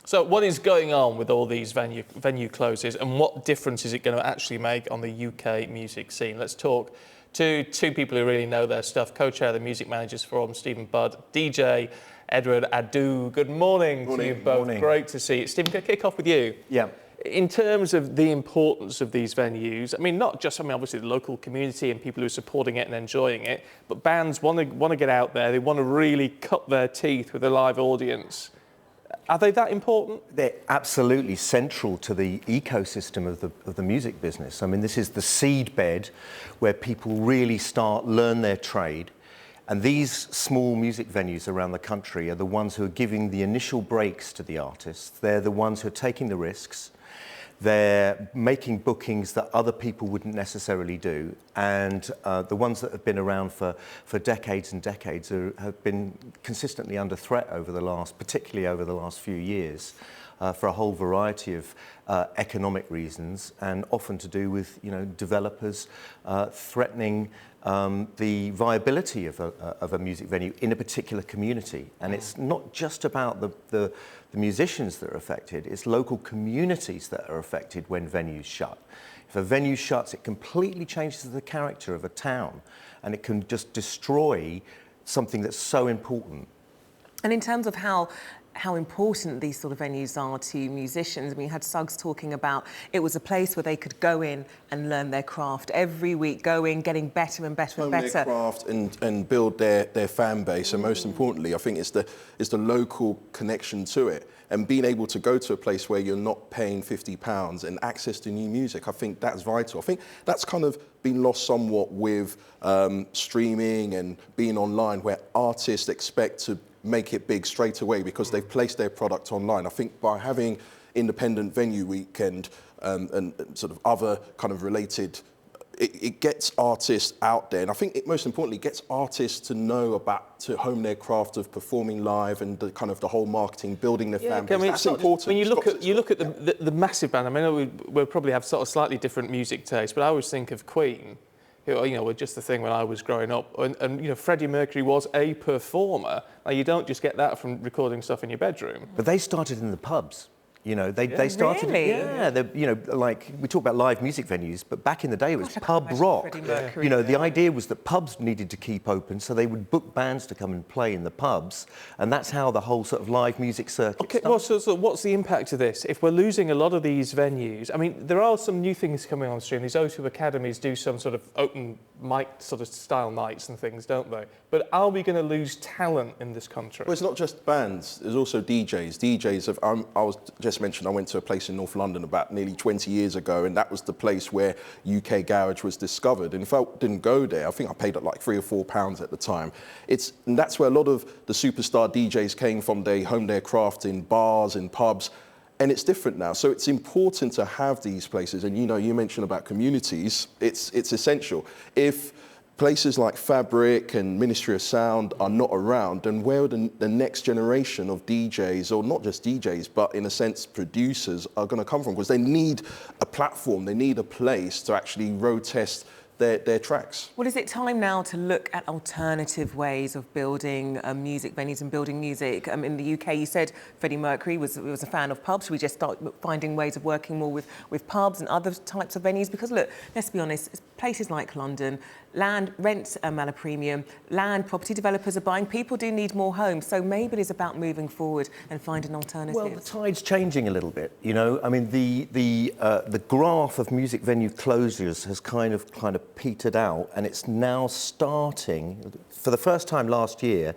So what is going on with all these venue closes, and what difference is it going to actually make on the UK music scene? Let's talk to two people who really know their stuff. Co-chair of the Music Managers Forum, Stephen Budd, DJ Edward Adoo. Good morning to you both. Morning. Great to see you. Stephen, can I kick off with you? Yeah. In terms of the importance of these venues, I mean, not just, obviously the local community and people who are supporting it and enjoying it, but bands want to get out there. They want to really cut their teeth with a live audience. Are they that important? They're absolutely central to the ecosystem of the music business. I mean, this is the seed bed where people really learn their trade. And these small music venues around the country are the ones who are giving the initial breaks to the artists. They're the ones who are taking the risks. They're making bookings that other people wouldn't necessarily do. And the ones that have been around for decades and decades have been consistently under threat particularly over the last few years, for a whole variety of economic reasons, and often to do with developers threatening the viability of a music venue in a particular community. And it's not just about the musicians that are affected, it's local communities that are affected when venues shut. If a venue shuts, it completely changes the character of a town, and it can just destroy something that's so important. And in terms of how important these sort of venues are to musicians. We had Suggs talking about it was a place where they could go in and learn their craft every week, getting better and better and better. Their craft and build their fan base, and most importantly, I think it's the local connection to it. And being able to go to a place where you're not paying £50 and access to new music, I think that's vital. I think that's kind of been lost somewhat with streaming and being online, where artists expect to make it big straight away because they've placed their product online. I think by having independent venue week and sort of other kind of related, it gets artists out there, and I think it most importantly gets artists to hone their craft of performing live and the whole marketing, building their fan base. That's important. When you look at the massive band, I mean, we'll probably have sort of slightly different music taste, but I always think of Queen, who were just the thing when I was growing up, and Freddie Mercury was a performer. Now, you don't just get that from recording stuff in your bedroom. But they started in the pubs. They started. Really? Yeah, like we talk about live music venues, but back in the day it was pub rock. The idea was that pubs needed to keep open, so they would book bands to come and play in the pubs, and that's how the whole sort of live music circuit started. Well, so what's the impact of this? If we're losing a lot of these venues, I mean, there are some new things coming on stream. These O2 academies do some sort of open mic sort of style nights and things, don't they? But are we going to lose talent in this country? Well, it's not just bands. There's also DJs. I was just mentioned I went to a place in North London about nearly 20 years ago, and that was the place where UK Garage was discovered. And if I didn't go there, I think I paid like £3 or £4 at the time. And that's where a lot of the superstar DJs came from. They honed their craft in bars and pubs, and it's different now. So it's important to have these places. And you mentioned about communities. It's essential. If places like Fabric and Ministry of Sound are not around, then where are the next generation of DJs, or not just DJs, but in a sense producers, are going to come from? Because they need a platform, they need a place to actually road test their tracks. Well, is it time now to look at alternative ways of building music venues and building music? In the UK, you said Freddie Mercury was a fan of pubs. Should we just start finding ways of working more with pubs and other types of venues? Because look, let's be honest, places like London, land rents are at a premium, land property developers are buying. People do need more homes, so maybe it is about moving forward and finding alternatives. Well, the tide's changing a little bit. I mean, the graph of music venue closures has kind of petered out, and it's now starting for the first time last year.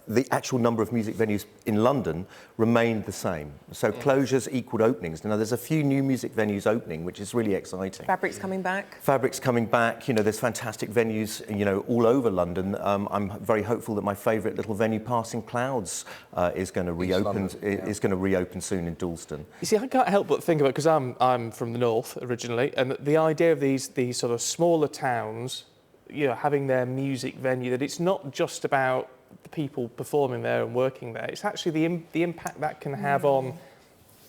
The actual number of music venues in London remained the same. So closures equaled openings. Now, there's a few new music venues opening, which is really exciting. Fabric's coming back? Fabric's coming back. There's fantastic venues, all over London. I'm very hopeful that my favourite little venue, Passing Clouds, is going to reopen soon in Dalston. You see, I can't help but think about it, because I'm from the north originally, and the idea of these sort of smaller towns, having their music venue, that it's not just about the people performing there and working there. It's actually the impact that can have on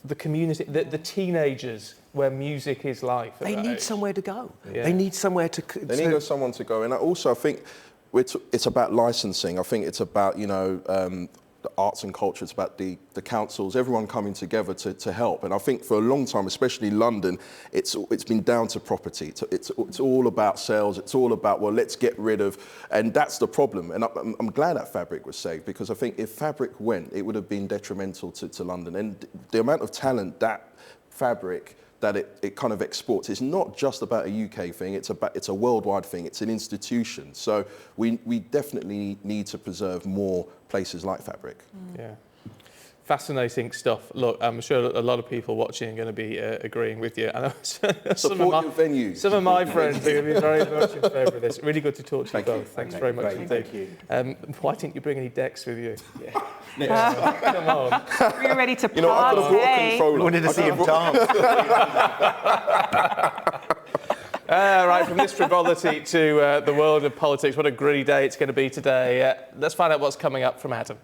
the community, the teenagers, where music is life. They need somewhere to go. Yeah. They need somewhere to... They need someone to go. And also, I think it's about licensing. I think it's about, the arts and culture, it's about the councils, everyone coming together to help. And I think for a long time, especially London, it's been down to property. It's all about sales. It's all about, well, let's get rid of, and that's the problem. And I'm glad that Fabric was saved, because I think if Fabric went, it would have been detrimental to London. And the amount of talent that Fabric that it kind of exports. It's not just about a UK thing, it's a worldwide thing, it's an institution. So we definitely need to preserve more places like Fabric. Yeah. Fascinating stuff. Look, I'm sure a lot of people watching are going to be agreeing with you. And Support your venues. Some of my friends are going to be very much in favour of this. Really good to talk to you both. Thanks very much indeed. Thank you. Why didn't you bring any decks with you? Yeah. Come on. We're ready to You know, I could have brought a party. controller. Wanted to see him dance. Right, from this frivolity to the world of politics, what a gritty day it's going to be today. Let's find out what's coming up from Adam.